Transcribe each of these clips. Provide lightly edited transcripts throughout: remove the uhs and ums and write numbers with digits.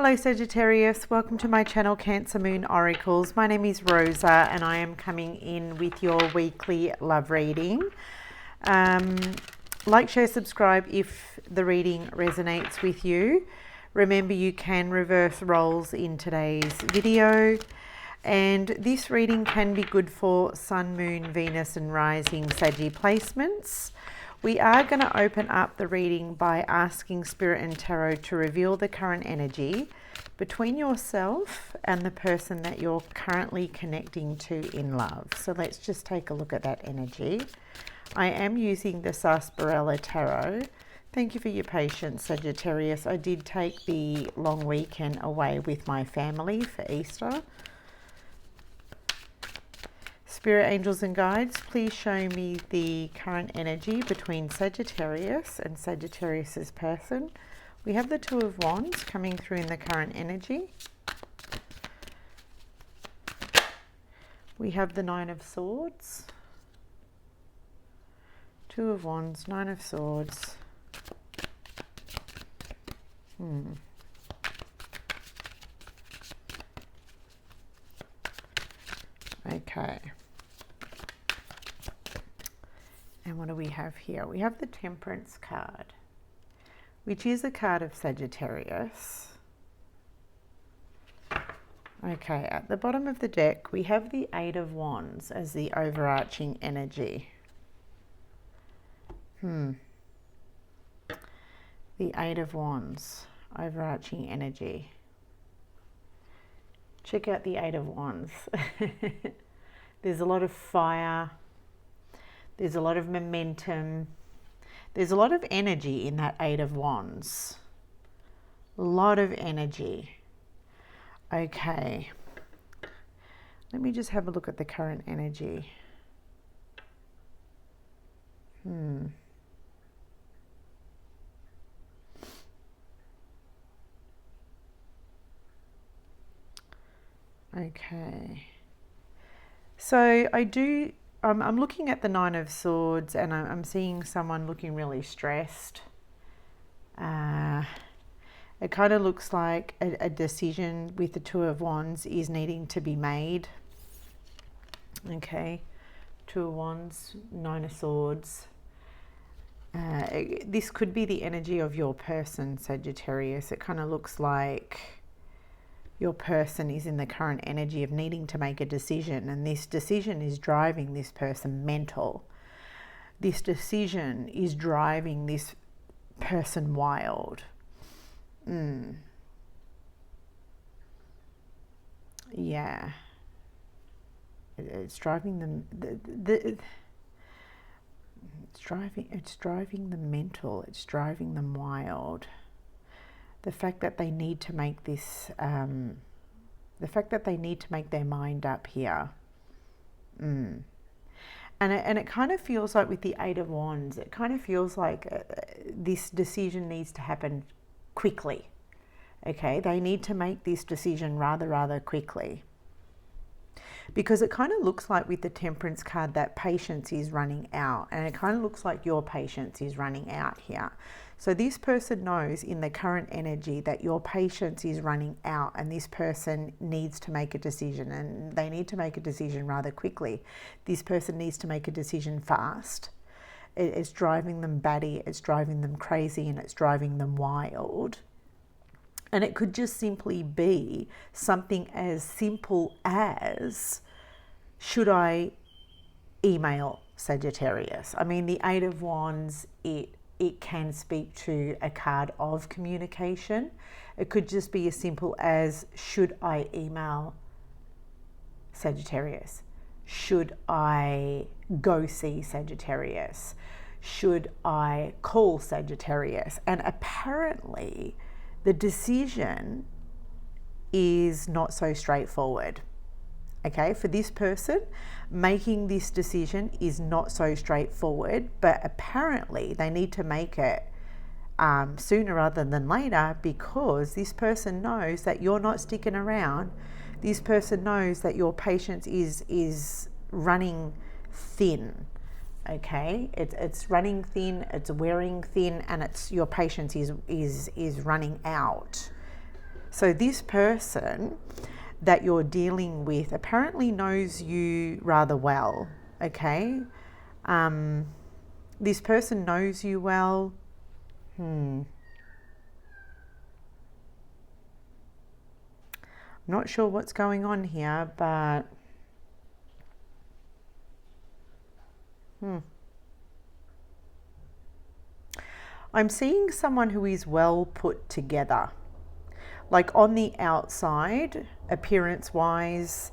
Hello Sagittarius, welcome to my channel Cancer Moon Oracles. My name is Rosa and I am coming in with your weekly love reading. Like, share, subscribe if the reading resonates with you. Remember, you can reverse roles in today's video. And this reading can be good for Sun, Moon, Venus and Rising Saggy placements. We are going to open up the reading by asking Spirit and Tarot to reveal the current energy between yourself and the person that you're currently connecting to in love. So let's just take a look at that energy. I am using the Sarsaparilla Tarot. Thank you for your patience, Sagittarius. I did take the long weekend away with my family for Easter. Spirit, angels and guides, please show me the current energy between Sagittarius and Sagittarius's person. We have the Two of Wands coming through in the current energy. We have the Nine of Swords. Two of Wands, Nine of Swords. Okay. And what do we have here? We have the Temperance card, which is a card of Sagittarius. Okay, at the bottom of the deck, we have the Eight of Wands as the overarching energy. The Eight of Wands, overarching energy. Check out the Eight of Wands. There's a lot of fire. There's a lot of momentum. There's a lot of energy in that Eight of Wands. A lot of energy. Okay. Let me just have a look at the current energy. Okay. So I'm looking at the Nine of Swords and I'm seeing someone looking really stressed. It kind of looks like a decision with the Two of Wands is needing to be made. Okay. Two of Wands, Nine of Swords. This could be the energy of your person, Sagittarius. It kind of looks like your person is in the current energy of needing to make a decision, and this decision is driving this person mental. This decision is driving this person wild. Yeah. It's driving them. It's driving them mental. It's driving them wild. The fact that they need to make this, the fact that they need to make their mind up here. And it kind of feels like with the Eight of Wands, it kind of feels like this decision needs to happen quickly. Okay, they need to make this decision rather quickly. Because it kind of looks like with the Temperance card that patience is running out, and it kind of looks like your patience is running out here. So this person knows in the current energy that your patience is running out and this person needs to make a decision, and they need to make a decision rather quickly. This person needs to make a decision fast. It's driving them batty, it's driving them crazy, and it's driving them wild. And it could just simply be something as simple as, should I email Sagittarius? I mean, the Eight of Wands, it can speak to a card of communication. It could just be as simple as, should I email Sagittarius? Should I go see Sagittarius? Should I call Sagittarius? And apparently the decision is not so straightforward. Okay, for this person, making this decision is not so straightforward, but apparently they need to make it sooner rather than later, because this person knows that you're not sticking around. This person knows that your patience is running thin. Okay, it's running thin, it's wearing thin, and it's your patience is running out. So this person that you're dealing with apparently knows you rather well, okay? This person knows you well. I'm not sure what's going on here, but I'm seeing someone who is well put together. Like on the outside, appearance-wise,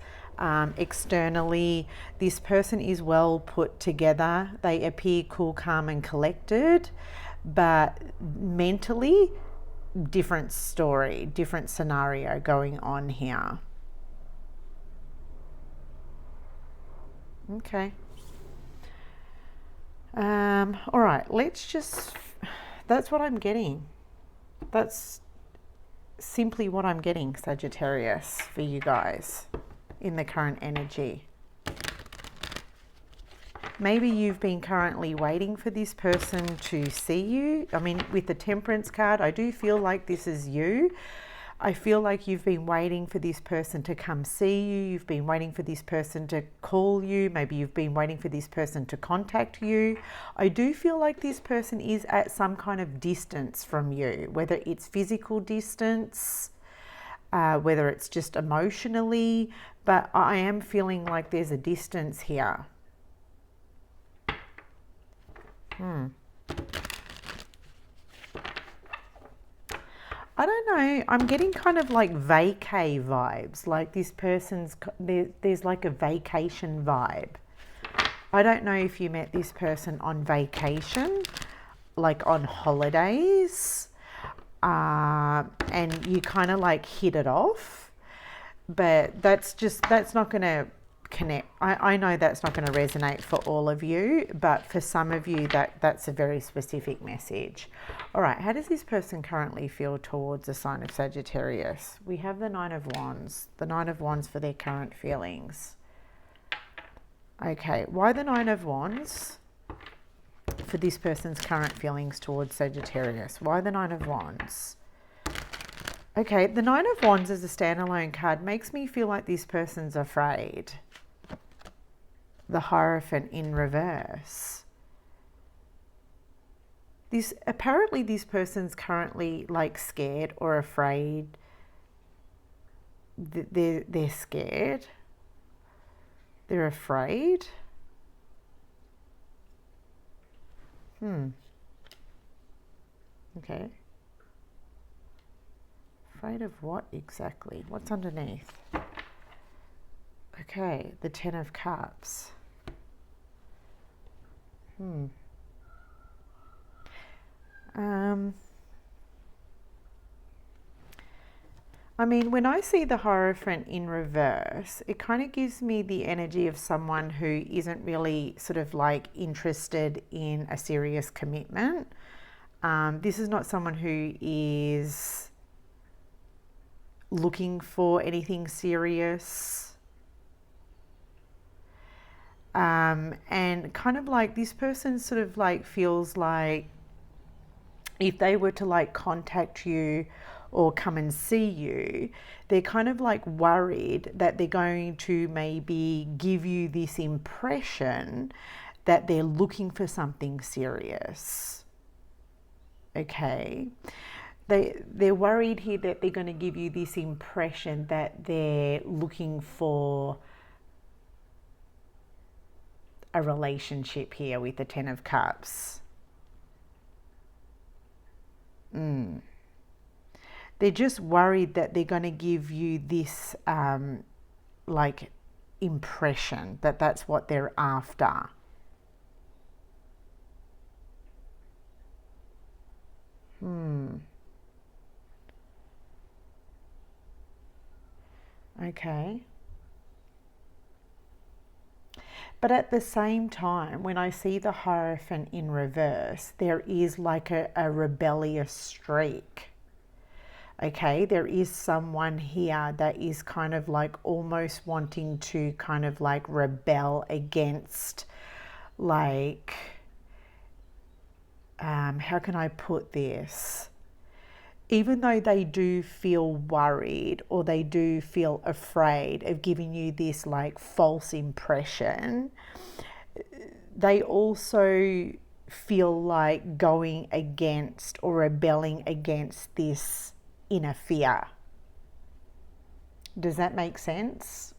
externally, this person is well put together. They appear cool, calm and collected, but mentally, different story, different scenario going on here. Okay. All right, that's what I'm getting. That's simply what I'm getting, Sagittarius, for you guys in the current energy. Maybe you've been currently waiting for this person to see you. I mean, with the Temperance card, I do feel like this is you. I feel like you've been waiting for this person to come see you. You've been waiting for this person to call you. Maybe you've been waiting for this person to contact you. I do feel like this person is at some kind of distance from you, whether it's physical distance, whether it's just emotionally, but I am feeling like there's a distance here. I don't know, I'm getting kind of like vacay vibes, like this person's, there's like a vacation vibe. I don't know if you met this person on vacation, like on holidays, and you kind of like hit it off, but that's not going to connect. I know that's not going to resonate for all of you, but for some of you that's a very specific message. All right, how does this person currently feel towards the sign of Sagittarius? We have the Nine of Wands, the Nine of Wands for their current feelings. Okay, why the Nine of Wands for this person's current feelings towards Sagittarius? Why the Nine of Wands? Okay, the Nine of Wands as a standalone card makes me feel like this person's afraid. The Hierophant in reverse. Apparently this person's currently like scared or afraid. They're scared. They're afraid. Okay. Afraid of what exactly? What's underneath? Okay, the Ten of Cups. I mean, when I see the Hierophant in reverse, it kind of gives me the energy of someone who isn't really sort of like interested in a serious commitment. This is not someone who is looking for anything serious. And kind of like this person sort of like feels like if they were to like contact you or come and see you, they're kind of like worried that they're going to maybe give you this impression that they're looking for something serious. Okay. They're worried here that they're going to give you this impression that they're looking for a relationship here with the Ten of Cups. They're just worried that they're going to give you this like impression that that's what they're after. Okay. But at the same time, when I see the Hierophant in reverse, there is like a rebellious streak. Okay, there is someone here that is kind of like almost wanting to kind of like rebel against, like, how can I put this? even though they do feel worried or they do feel afraid of giving you this like false impression, they also feel like going against or rebelling against this inner fear. Does that make sense?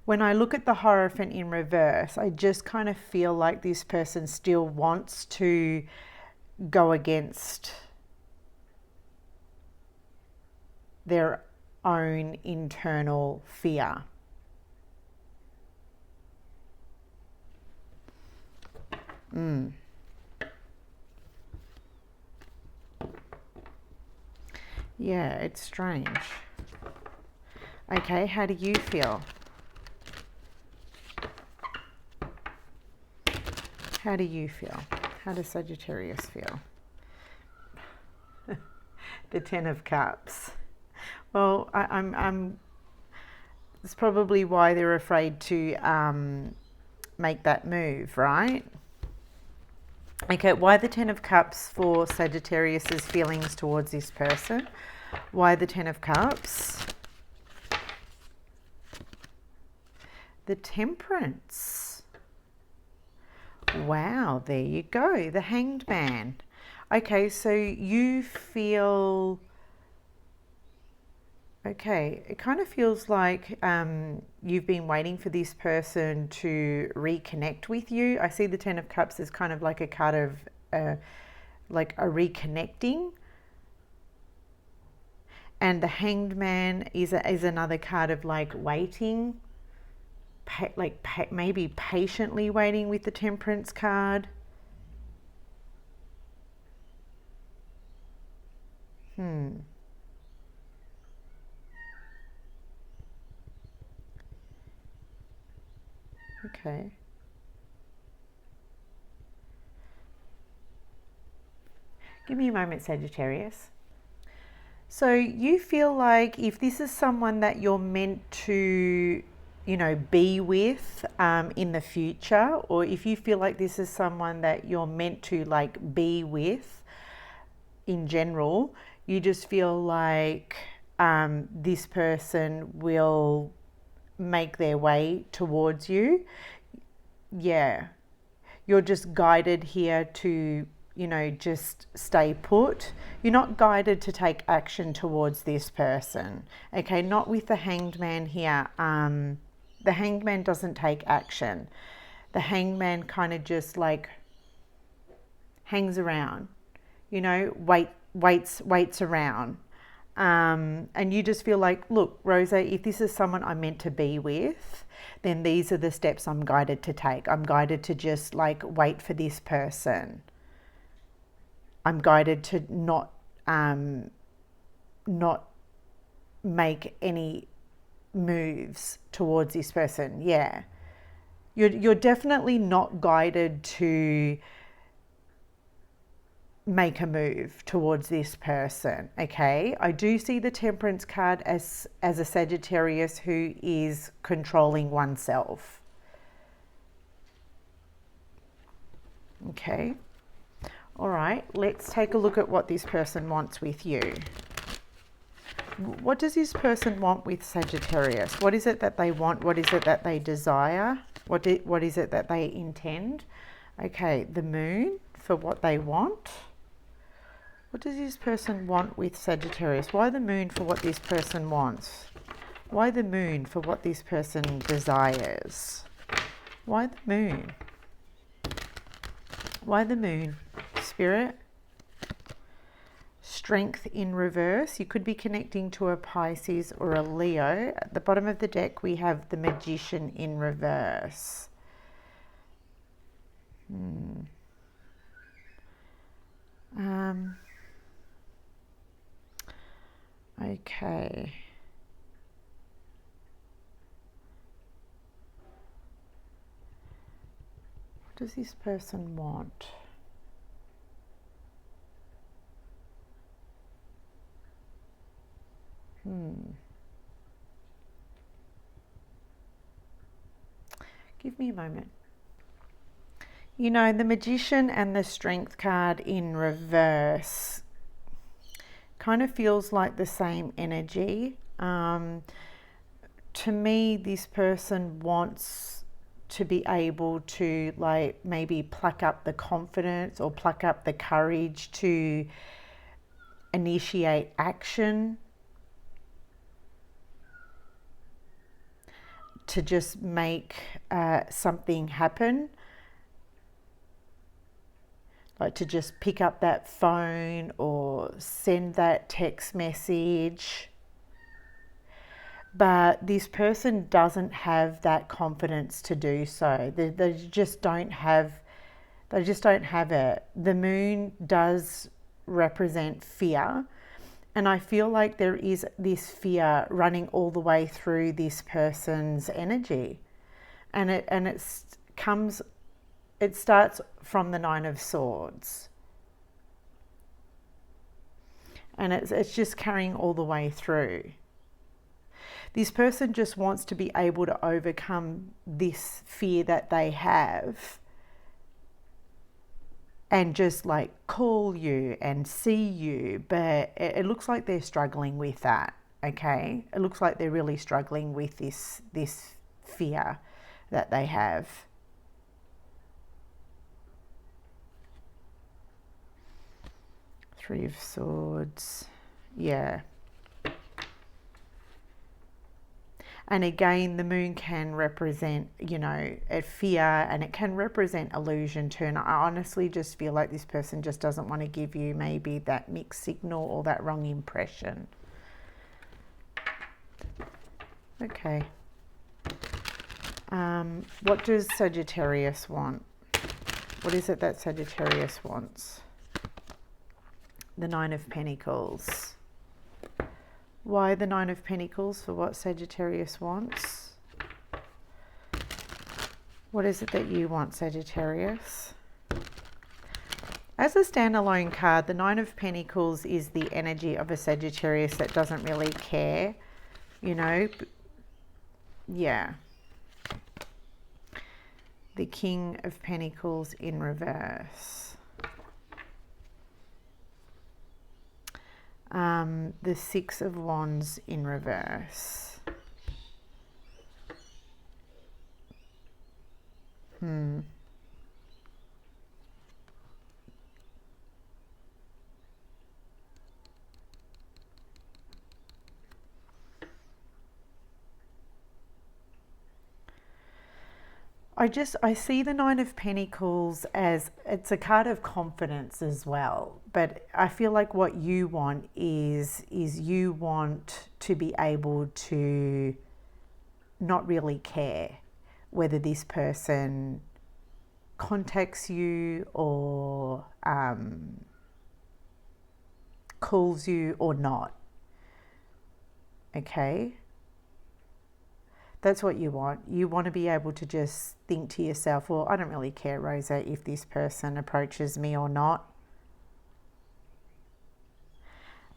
When I look at the Hierophant in reverse, I just kind of feel like this person still wants to go against their own internal fear. Yeah, it's strange. Okay, how do you feel? How do you feel? How does Sagittarius feel? The Ten of Cups. Well, I'm. It's probably why they're afraid to make that move, right? Okay, why the Ten of Cups for Sagittarius's feelings towards this person? Why the Ten of Cups? The Temperance. Wow, there you go. The Hanged Man. Okay, so you feel... Okay, it kind of feels like you've been waiting for this person to reconnect with you. I see the Ten of Cups as kind of like a card of like a reconnecting. And the Hanged Man is another card of like waiting, maybe patiently waiting with the Temperance card. Okay. Give me a moment, Sagittarius. So you feel like if this is someone that you're meant to, you know, be with in the future, or if you feel like this is someone that you're meant to like be with in general, you just feel like this person will make their way towards you. Yeah. You're just guided here to, you know, just stay put. You're not guided to take action towards this person. Okay, not with the Hanged Man here. The Hanged Man doesn't take action. The Hanged Man kind of just like hangs around, you know, waits around. And you just feel like, look, Rosa, if this is someone I'm meant to be with, then these are the steps I'm guided to take. I'm guided to just like wait for this person. I'm guided to not make any moves towards this person. Yeah, you're definitely not guided to make a move towards this person. Okay, I do see the Temperance card as a Sagittarius who is controlling oneself. Okay, all right, let's take a look at what this person wants with you. What does this person want with Sagittarius? What is it that they want? What is it that they desire? What is it that they intend? Okay, the Moon for what they want. What does this person want with Sagittarius? Why the Moon for what this person wants? Why the Moon for what this person desires? Why the Moon? Why the Moon? Spirit? Strength in reverse. You could be connecting to a Pisces or a Leo. At the bottom of the deck, we have the Magician in reverse. Okay. What does this person want? Give me a moment. You know, the Magician and the Strength card in reverse kind of feels like the same energy. To me, this person wants to be able to, like, maybe pluck up the confidence or pluck up the courage to initiate action, to just make something happen, like to just pick up that phone or send that text message. But this person doesn't have that confidence to do so. They just don't have it. The moon does represent fear, and I feel like there is this fear running all the way through this person's energy, and it starts from the Nine of Swords, and it's just carrying all the way through. This person just wants to be able to overcome this fear that they have and just like call you and see you, but it looks like they're struggling with that, okay? It looks like they're really struggling with this fear that they have. Three of Swords, yeah. And again, the moon can represent, you know, a fear, and it can represent illusion too. And I honestly just feel like this person just doesn't want to give you maybe that mixed signal or that wrong impression. Okay. What does Sagittarius want? What is it that Sagittarius wants? The Nine of Pentacles. Why the Nine of Pentacles for what Sagittarius wants? What is it that you want, Sagittarius? As a standalone card, the Nine of Pentacles is the energy of a Sagittarius that doesn't really care, you know. Yeah. The King of Pentacles in reverse. The Six of Wands in reverse. I see the Nine of Pentacles as, it's a card of confidence as well, but I feel like what you want is you want to be able to not really care whether this person contacts you or calls you or not. Okay? That's what you want. You want to be able to just think to yourself, well, I don't really care, Rosa, if this person approaches me or not.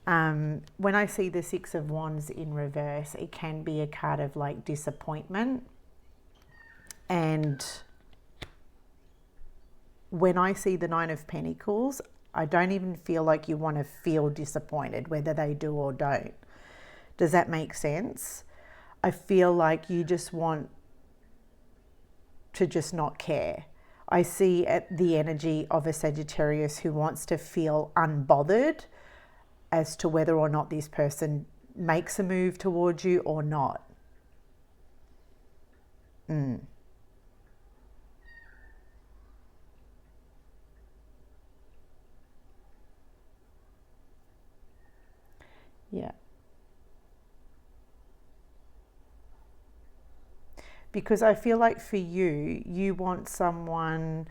When I see the Six of Wands in reverse, it can be a card of like disappointment. And when I see the Nine of Pentacles, I don't even feel like you want to feel disappointed, whether they do or don't. Does that make sense? I feel like you just want to just not care. I see the energy of a Sagittarius who wants to feel unbothered as to whether or not this person makes a move towards you or not. Yeah. Because I feel like for you, you want someone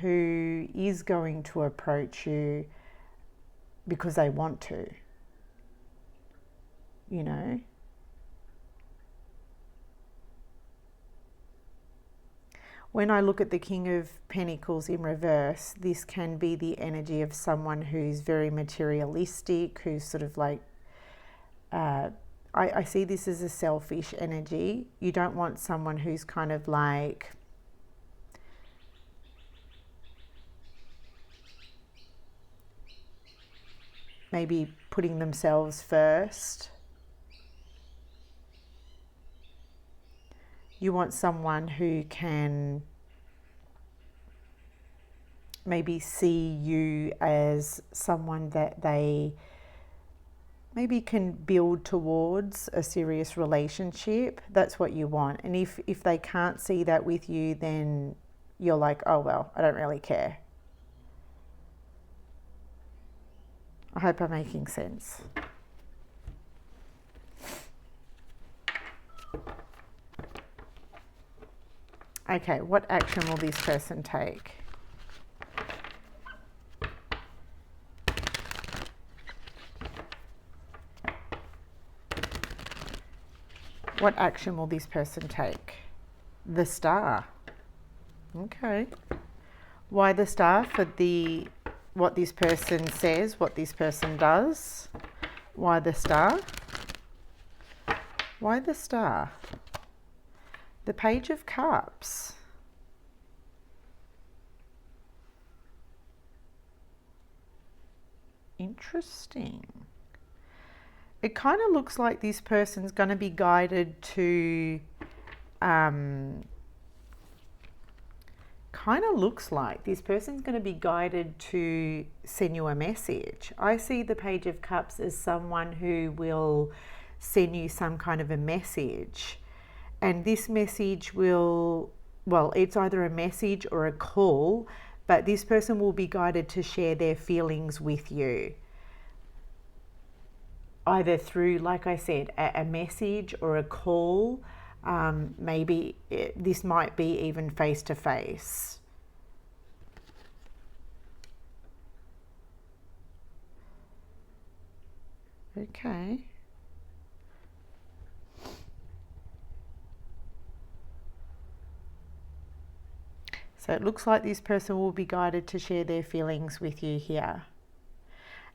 who is going to approach you because they want to, you know. When I look at the King of Pentacles in reverse, this can be the energy of someone who's very materialistic, who's sort of like I see this as a selfish energy. You don't want someone who's kind of like maybe putting themselves first. You want someone who can maybe see you as someone that they maybe can build towards a serious relationship. That's what you want. And if they can't see that with you, then you're like, oh, well, I don't really care. I hope I'm making sense. Okay, what action will this person take? What action will this person take? The Star. Okay. Why the Star? For what this person says, what this person does. Why the Star? Why the Star? The Page of Cups. Interesting. It kind of looks like this person's going to be guided to, kind of looks like this person's going to be guided to send you a message. I see the Page of Cups as someone who will send you some kind of a message. And this message will, well, it's either a message or a call, but this person will be guided to share their feelings with you. Either through, like I said, a message or a call. Maybe this might be even face to face. Okay. So it looks like this person will be guided to share their feelings with you here.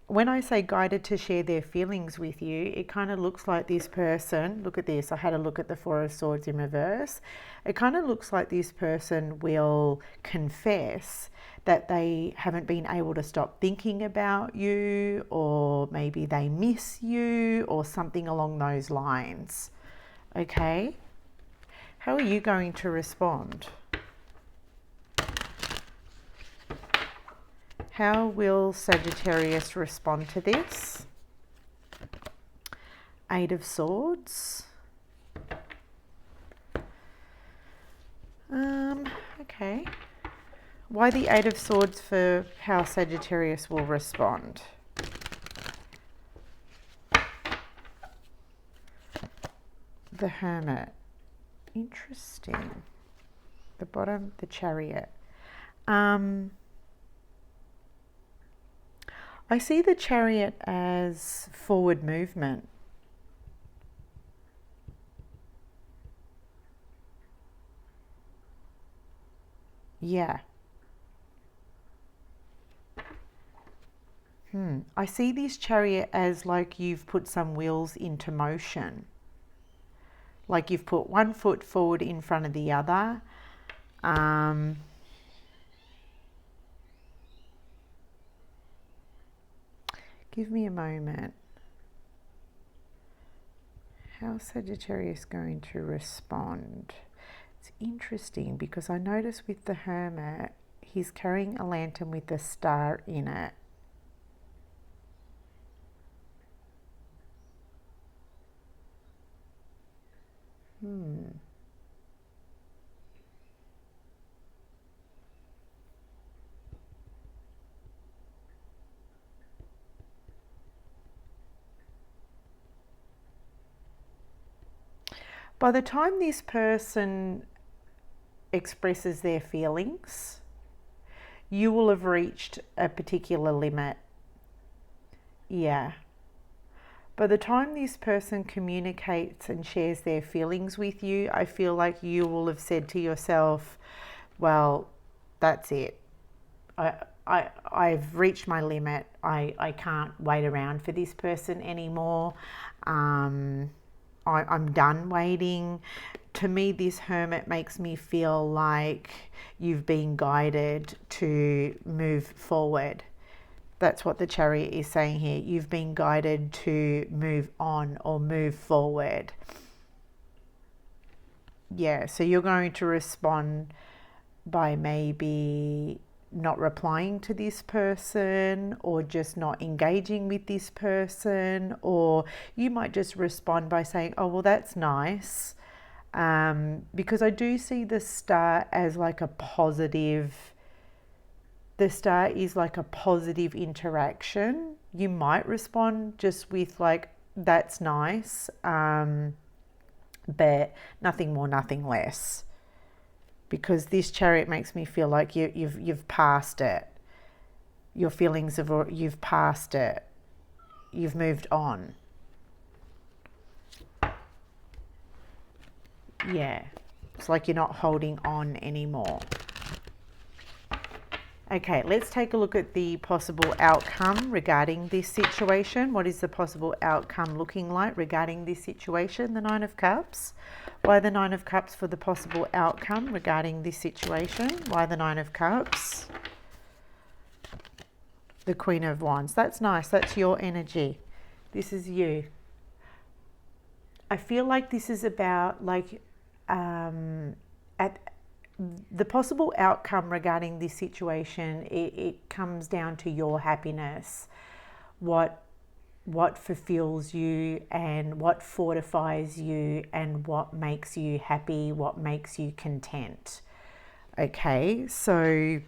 When I say guided to share their feelings with you, it kind of looks like this person, look at this, I had a look at the Four of Swords in reverse. It kind of looks like this person will confess that they haven't been able to stop thinking about you, or maybe they miss you, or something along those lines. Okay? How are you going to respond? How will Sagittarius respond to this? Eight of Swords. Okay. Why the Eight of Swords for how Sagittarius will respond? The Hermit. Interesting. The bottom, the Chariot. I see the Chariot as forward movement. Yeah. I see this Chariot as like you've put some wheels into motion. Like you've put one foot forward in front of the other. Give me a moment. How's Sagittarius going to respond? It's interesting because I notice with the Hermit, he's carrying a lantern with a star in it. By the time this person expresses their feelings, you will have reached a particular limit. Yeah. By the time this person communicates and shares their feelings with you, I feel like you will have said to yourself, well, that's it. I've reached my limit. I can't wait around for this person anymore. I'm done waiting. To me, this Hermit makes me feel like you've been guided to move forward. That's what the Chariot is saying here. You've been guided to move on or move forward. Yeah, so you're going to respond by maybe not replying to this person, or just not engaging with this person, or you might just respond by saying, oh, well, that's nice. Because I do see the Star as like a positive. The Star is like a positive interaction. You might respond just with like, that's nice, but nothing more, nothing less. Because this Chariot makes me feel like you've passed it. Your feelings you've passed it. You've moved on. Yeah, it's like you're not holding on anymore. Okay, let's take a look at the possible outcome regarding this situation. What is the possible outcome looking like regarding this situation? The Nine of Cups. Why the Nine of Cups for the possible outcome regarding this situation? Why the Nine of Cups? The Queen of Wands. That's nice. That's your energy. This is you. I feel like this is about like at the possible outcome regarding this situation, it comes down to your happiness, what fulfills you and what fortifies you and what makes you happy, what makes you content. Okay, so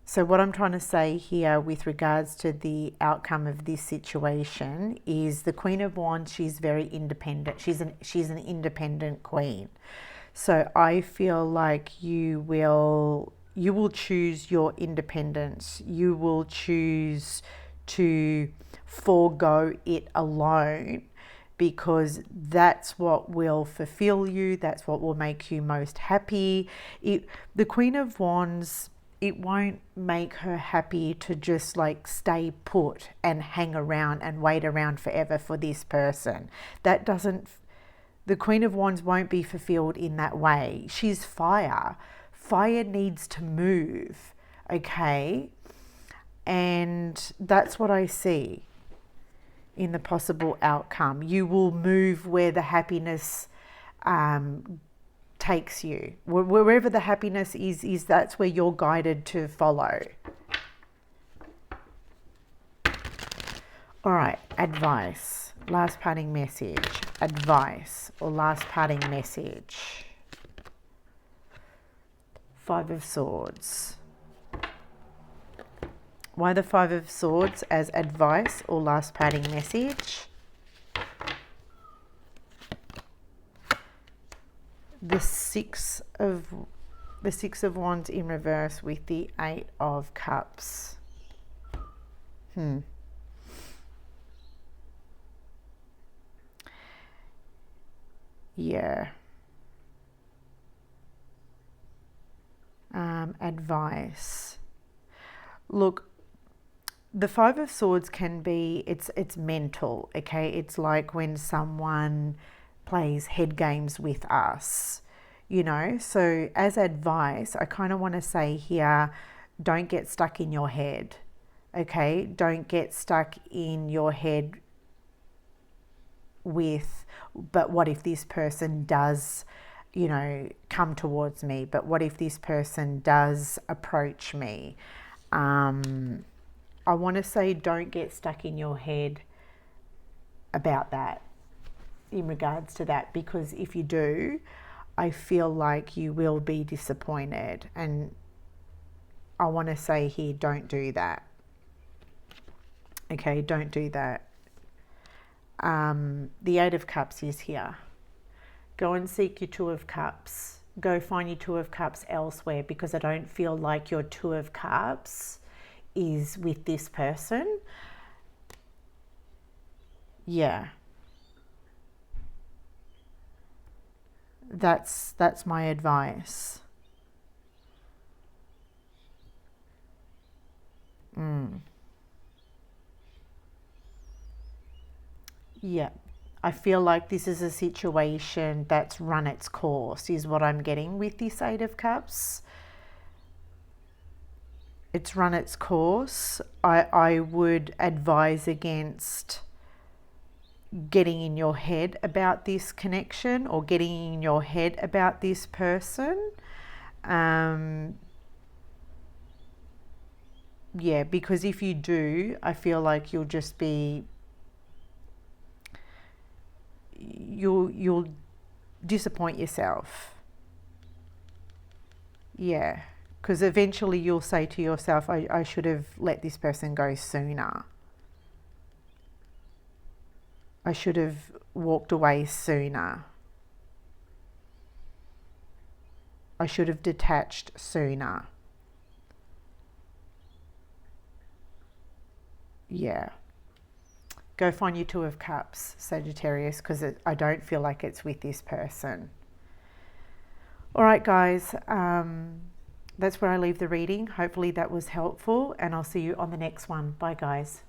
so what I'm trying to say here with regards to the outcome of this situation is the Queen of Wands, she's very independent. She's an independent queen. So I feel like you will choose your independence. You will choose to forego it alone, because that's what will fulfill you. That's what will make you most happy. The Queen of Wands, it won't make her happy to just like stay put and hang around and wait around forever for this person. That doesn't, the Queen of Wands won't be fulfilled in that way. She's fire. Fire needs to move, okay? And that's what I see in the possible outcome. You will move where the happiness takes you. Wherever the happiness is that's where you're guided to follow. All right, advice. Last parting message. Advice or last parting message. Five of Swords. Why the Five of Swords as advice or last parting message? The Six of Wands in reverse with the Eight of Cups. Yeah. Advice. Look, the Five of Swords can be, it's mental, okay? It's like when someone plays head games with us, you know. So as advice, I kind of want to say here, don't get stuck in your head, okay? Don't get stuck in your head with, but what if this person does, you know, come towards me? But what if this person does approach me? I want to say don't get stuck in your head about that, in regards to that, because if you do, I feel like you will be disappointed, and I want to say here, don't do that. Okay, don't do that. The Eight of Cups is here. Go and seek your Two of Cups. Go find your Two of Cups elsewhere, because I don't feel like your Two of Cups is with this person. Yeah. That's my advice. Yeah. I feel like this is a situation that's run its course, is what I'm getting with this Eight of Cups. It's run its course. I would advise against getting in your head about this connection or getting in your head about this person. Yeah, because if you do, I feel like you'll just be, you'll disappoint yourself. Yeah, because eventually you'll say to yourself, I should have let this person go sooner. I should have walked away sooner. I should have detached sooner. Yeah. Go find your Two of Cups, Sagittarius, because I don't feel like it's with this person. All right, guys. That's where I leave the reading. Hopefully that was helpful, and I'll see you on the next one. Bye, guys.